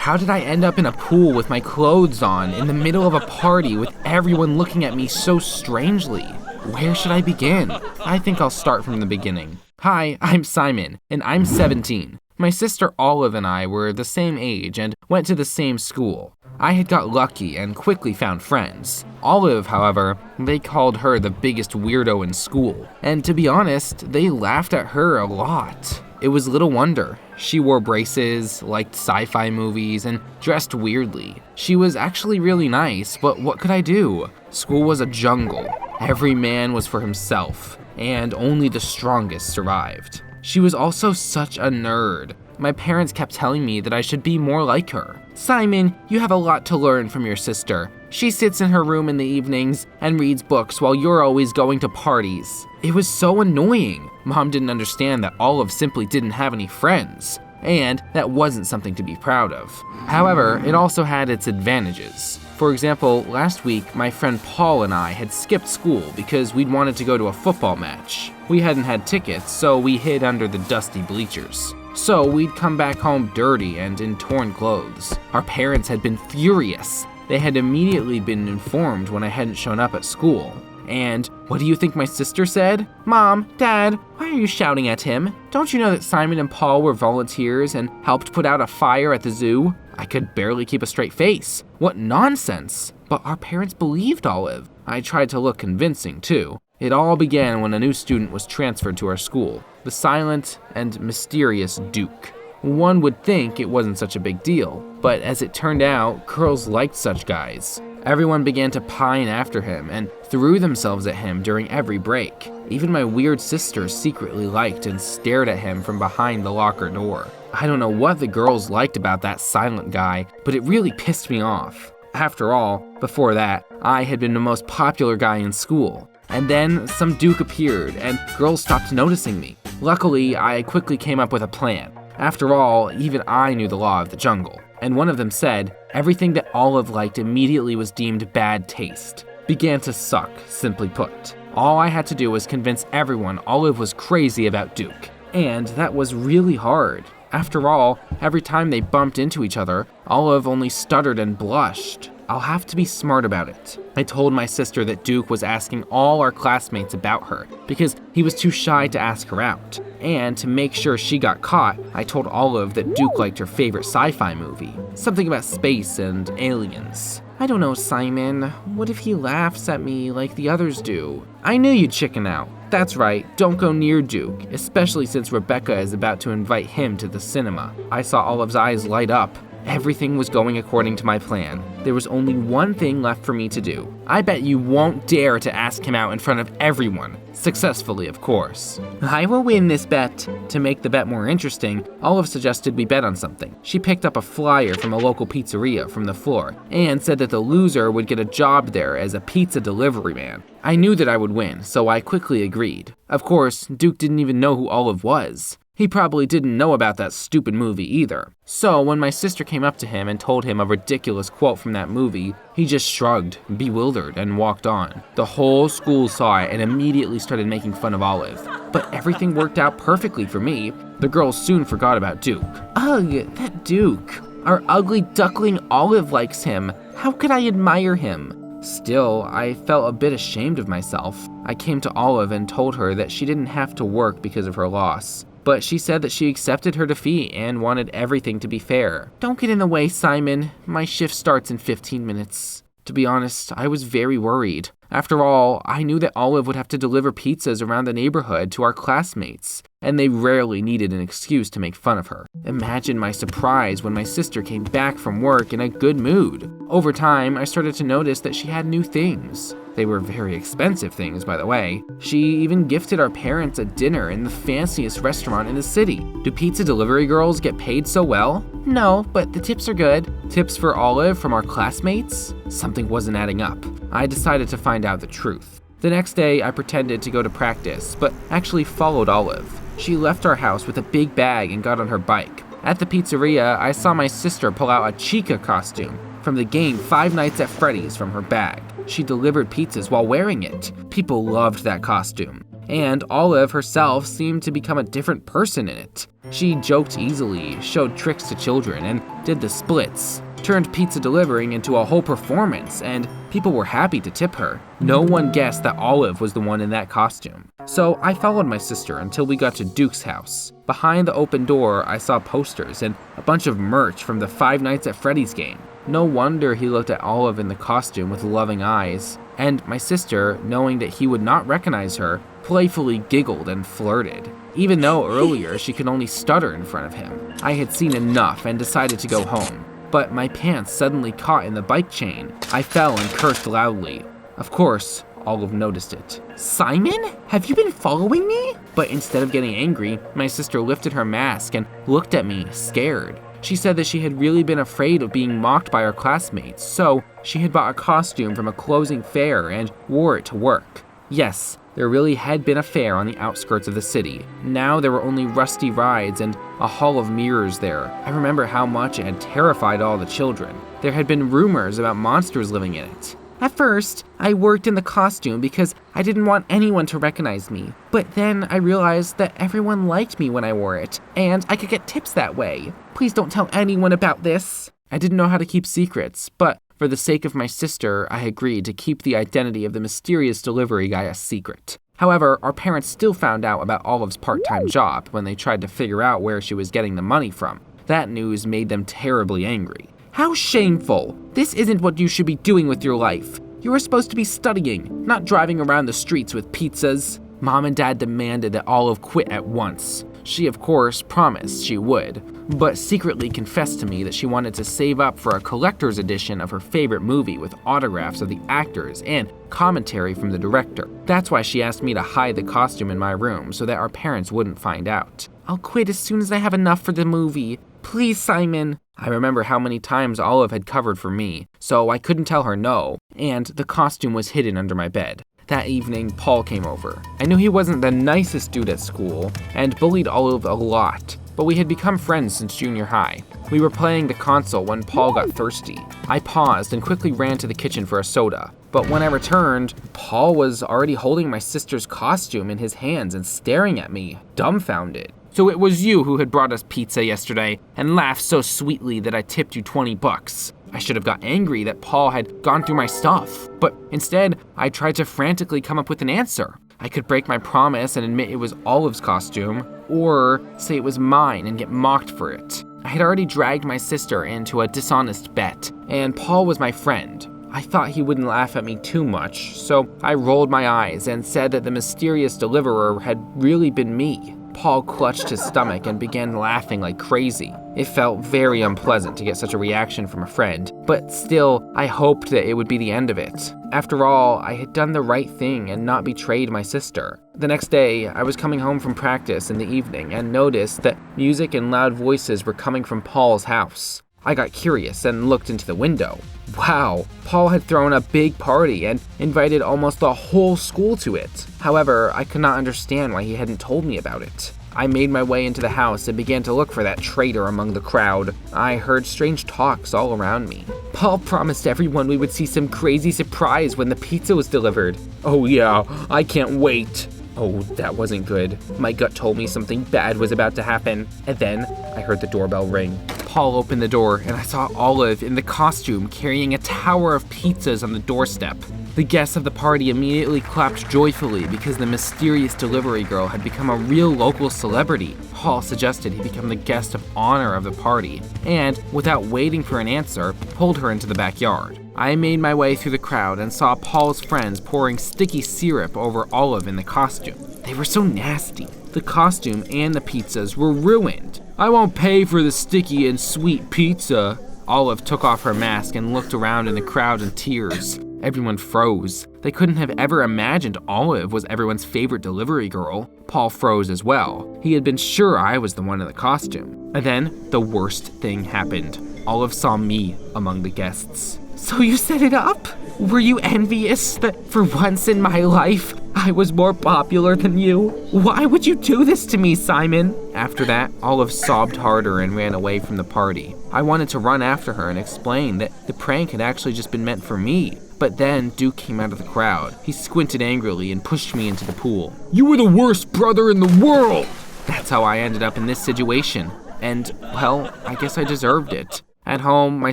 How did I end up in a pool with my clothes on in the middle of a party with everyone looking at me so strangely? Where should I begin? I think I'll start from the beginning. Hi, I'm Simon, and I'm 17. My sister Olive and I were the same age and went to the same school. I had got lucky and quickly found friends. Olive, however, they called her the biggest weirdo in school. And to be honest, they laughed at her a lot. It was little wonder. She wore braces, liked sci-fi movies, and dressed weirdly. She was actually really nice, but what could I do? School was a jungle. Every man was for himself, and only the strongest survived. She was also such a nerd. My parents kept telling me that I should be more like her. Simon, you have a lot to learn from your sister. She sits in her room in the evenings and reads books while you're always going to parties. It was so annoying. Mom didn't understand that Olive simply didn't have any friends, and that wasn't something to be proud of. However, it also had its advantages. For example, last week, my friend Paul and I had skipped school because we'd wanted to go to a football match. We hadn't had tickets, so we hid under the dusty bleachers. So we'd come back home dirty and in torn clothes. Our parents had been furious. They had immediately been informed when I hadn't shown up at school. And what do you think my sister said? Mom, Dad, why are you shouting at him? Don't you know that Simon and Paul were volunteers and helped put out a fire at the zoo? I could barely keep a straight face. What nonsense! But our parents believed Olive. I tried to look convincing too. It all began when a new student was transferred to our school, the silent and mysterious Duke. One would think it wasn't such a big deal, but as it turned out, girls liked such guys. Everyone began to pine after him and threw themselves at him during every break. Even my weird sister secretly liked and stared at him from behind the locker door. I don't know what the girls liked about that silent guy, but it really pissed me off. After all, before that, I had been the most popular guy in school. And then some Duke appeared, and girls stopped noticing me. Luckily, I quickly came up with a plan. After all, even I knew the law of the jungle. And one of them said, everything that Olive liked immediately was deemed bad taste. Began to suck, simply put. All I had to do was convince everyone Olive was crazy about Duke. And that was really hard. After all, every time they bumped into each other, Olive only stuttered and blushed. I'll have to be smart about it. I told my sister that Duke was asking all our classmates about her because he was too shy to ask her out. And to make sure she got caught, I told Olive that Duke liked her favorite sci-fi movie, something about space and aliens. I don't know, Simon. What if he laughs at me like the others do? I knew you'd chicken out. That's right, don't go near Duke, especially since Rebecca is about to invite him to the cinema. I saw Olive's eyes light up. Everything was going according to my plan. There was only one thing left for me to do. I bet you won't dare to ask him out in front of everyone. Successfully, of course. I will win this bet. To make the bet more interesting, Olive suggested we bet on something. She picked up a flyer from a local pizzeria from the floor and said that the loser would get a job there as a pizza delivery man. I knew that I would win, so I quickly agreed. Of course, Duke didn't even know who Olive was. He probably didn't know about that stupid movie either. So when my sister came up to him and told him a ridiculous quote from that movie, he just shrugged, bewildered, and walked on. The whole school saw it and immediately started making fun of Olive. But everything worked out perfectly for me. The girls soon forgot about Duke. Ugh, that Duke. Our ugly duckling Olive likes him. How could I admire him? Still, I felt a bit ashamed of myself. I came to Olive and told her that she didn't have to work because of her loss. But she said that she accepted her defeat and wanted everything to be fair. Don't get in the way, Simon. My shift starts in 15 minutes. To be honest, I was very worried. After all, I knew that Olive would have to deliver pizzas around the neighborhood to our classmates, and they rarely needed an excuse to make fun of her. Imagine my surprise when my sister came back from work in a good mood. Over time, I started to notice that she had new things. They were very expensive things, by the way. She even gifted our parents a dinner in the fanciest restaurant in the city. Do pizza delivery girls get paid so well? No, but the tips are good. Tips for Olive from our classmates? Something wasn't adding up. I decided to find out the truth. The next day, I pretended to go to practice, but actually followed Olive. She left our house with a big bag and got on her bike. At the pizzeria, I saw my sister pull out a Chica costume from the game Five Nights at Freddy's from her bag. She delivered pizzas while wearing it. People loved that costume. and Olive herself seemed to become a different person in it. She joked easily, showed tricks to children, and did the splits, turned pizza delivering into a whole performance, and people were happy to tip her. No one guessed that Olive was the one in that costume. So I followed my sister until we got to Duke's house. Behind the open door, I saw posters and a bunch of merch from the Five Nights at Freddy's game. No wonder he looked at Olive in the costume with loving eyes. And my sister, knowing that he would not recognize her, playfully giggled and flirted. Even though earlier she could only stutter in front of him. I had seen enough and decided to go home. But my pants suddenly caught in the bike chain. I fell and cursed loudly. Of course, Olive noticed it. "Simon, have you been following me?" But instead of getting angry, my sister lifted her mask and looked at me, scared. She said that she had really been afraid of being mocked by her classmates, so she had bought a costume from a closing fair and wore it to work. Yes, there really had been a fair on the outskirts of the city. Now there were only rusty rides and a hall of mirrors there. I remember how much it had terrified all the children. There had been rumors about monsters living in it. At first, I worked in the costume because I didn't want anyone to recognize me. But then I realized that everyone liked me when I wore it, and I could get tips that way. Please don't tell anyone about this. I didn't know how to keep secrets, but for the sake of my sister, I agreed to keep the identity of the mysterious delivery guy a secret. However, our parents still found out about Olive's part-time job when they tried to figure out where she was getting the money from. That news made them terribly angry. How shameful! This isn't what you should be doing with your life. You are supposed to be studying, not driving around the streets with pizzas. Mom and Dad demanded that Olive quit at once. She, of course, promised she would, but secretly confessed to me that she wanted to save up for a collector's edition of her favorite movie with autographs of the actors and commentary from the director. That's why she asked me to hide the costume in my room so that our parents wouldn't find out. I'll quit as soon as I have enough for the movie. Please, Simon. I remember how many times Olive had covered for me, so I couldn't tell her no, and the costume was hidden under my bed. That evening, Paul came over. I knew he wasn't the nicest dude at school, and bullied Olive a lot, but we had become friends since junior high. We were playing the console when Paul got thirsty. I paused and quickly ran to the kitchen for a soda, but when I returned, Paul was already holding my sister's costume in his hands and staring at me, dumbfounded. "So it was you who had brought us pizza yesterday and laughed so sweetly that I tipped you $20. I should have got angry that Paul had gone through my stuff, but instead, I tried to frantically come up with an answer. I could break my promise and admit it was Olive's costume, or say it was mine and get mocked for it. I had already dragged my sister into a dishonest bet, and Paul was my friend. I thought he wouldn't laugh at me too much, so I rolled my eyes and said that the mysterious deliverer had really been me. Paul clutched his stomach and began laughing like crazy. It felt very unpleasant to get such a reaction from a friend, but still, I hoped that it would be the end of it. After all, I had done the right thing and not betrayed my sister. The next day, I was coming home from practice in the evening and noticed that music and loud voices were coming from Paul's house. I got curious and looked into the window. Wow, Paul had thrown a big party and invited almost the whole school to it. However, I could not understand why he hadn't told me about it. I made my way into the house and began to look for that traitor among the crowd. I heard strange talks all around me. Paul promised everyone we would see some crazy surprise when the pizza was delivered. Oh yeah, I can't wait. Oh, that wasn't good. My gut told me something bad was about to happen. And then I heard the doorbell ring. Paul opened the door and I saw Olive in the costume carrying a tower of pizzas on the doorstep. The guests of the party immediately clapped joyfully because the mysterious delivery girl had become a real local celebrity. Paul suggested he become the guest of honor of the party, and without waiting for an answer, pulled her into the backyard. I made my way through the crowd and saw Paul's friends pouring sticky syrup over Olive in the costume. They were so nasty. The costume and the pizzas were ruined. I won't pay for the sticky and sweet pizza. Olive took off her mask and looked around in the crowd in tears. Everyone froze. They couldn't have ever imagined Olive was everyone's favorite delivery girl. Paul froze as well. He had been sure I was the one in the costume. And then the worst thing happened. Olive saw me among the guests. So you set it up? Were you envious that for once in my life, I was more popular than you. Why would you do this to me, Simon? After that, Olive sobbed harder and ran away from the party. I wanted to run after her and explain that the prank had actually just been meant for me. But then Duke came out of the crowd. He squinted angrily and pushed me into the pool. You were the worst brother in the world! That's how I ended up in this situation. And, well, I guess I deserved it. At home, my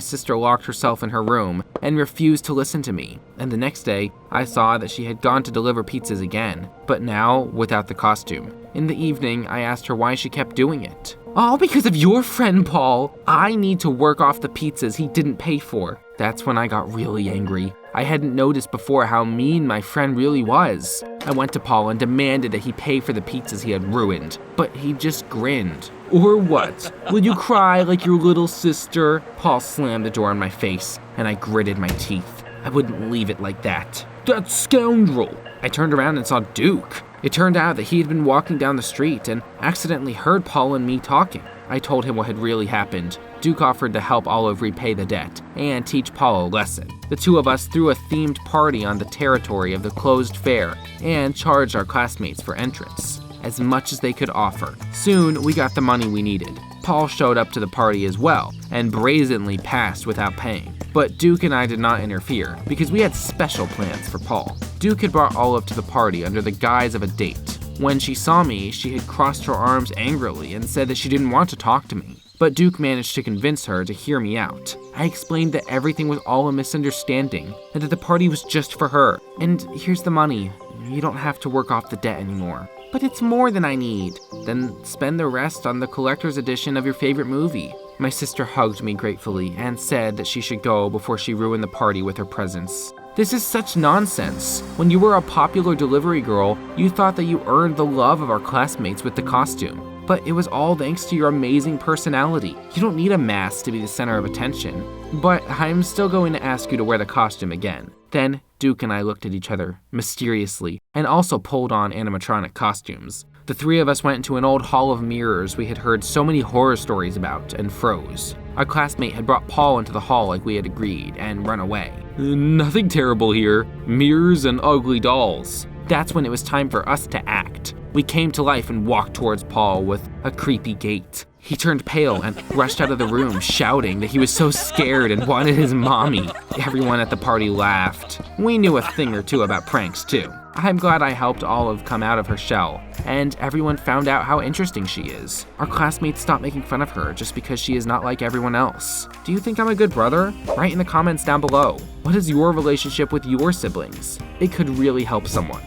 sister locked herself in her room and refused to listen to me. And the next day, I saw that she had gone to deliver pizzas again, but now without the costume. In the evening, I asked her why she kept doing it. All because of your friend, Paul. I need to work off the pizzas he didn't pay for. That's when I got really angry. I hadn't noticed before how mean my friend really was. I went to Paul and demanded that he pay for the pizzas he had ruined, but he just grinned. Or what? Will you cry like your little sister? Paul slammed the door in my face, and I gritted my teeth. I wouldn't leave it like that. That scoundrel! I turned around and saw Duke. It turned out that he had been walking down the street and accidentally heard Paul and me talking. I told him what had really happened. Duke offered to help Olive repay the debt and teach Paul a lesson. The two of us threw a themed party on the territory of the closed fair and charged our classmates for entrance, as much as they could offer. Soon, we got the money we needed. Paul showed up to the party as well and brazenly passed without paying. But Duke and I did not interfere because we had special plans for Paul. Duke had brought Olive to the party under the guise of a date. When she saw me, she had crossed her arms angrily and said that she didn't want to talk to me. But Duke managed to convince her to hear me out. I explained that everything was all a misunderstanding and that the party was just for her. And here's the money. You don't have to work off the debt anymore. But it's more than I need. Then spend the rest on the collector's edition of your favorite movie. My sister hugged me gratefully and said that she should go before she ruined the party with her presence. This is such nonsense. When you were a popular delivery girl, you thought that you earned the love of our classmates with the costume. But it was all thanks to your amazing personality. You don't need a mask to be the center of attention. But I'm still going to ask you to wear the costume again. Then Duke and I looked at each other mysteriously and also pulled on animatronic costumes. The three of us went into an old hall of mirrors we had heard so many horror stories about and froze. Our classmate had brought Paul into the hall like we had agreed and run away. Nothing terrible here. Mirrors and ugly dolls. That's when it was time for us to act. We came to life and walked towards Paul with a creepy gait. He turned pale and rushed out of the room, shouting that he was so scared and wanted his mommy. Everyone at the party laughed. We knew a thing or two about pranks too. I'm glad I helped Olive come out of her shell, and everyone found out how interesting she is. Our classmates stopped making fun of her just because she is not like everyone else. Do you think I'm a good brother? Write in the comments down below. What is your relationship with your siblings? It could really help someone.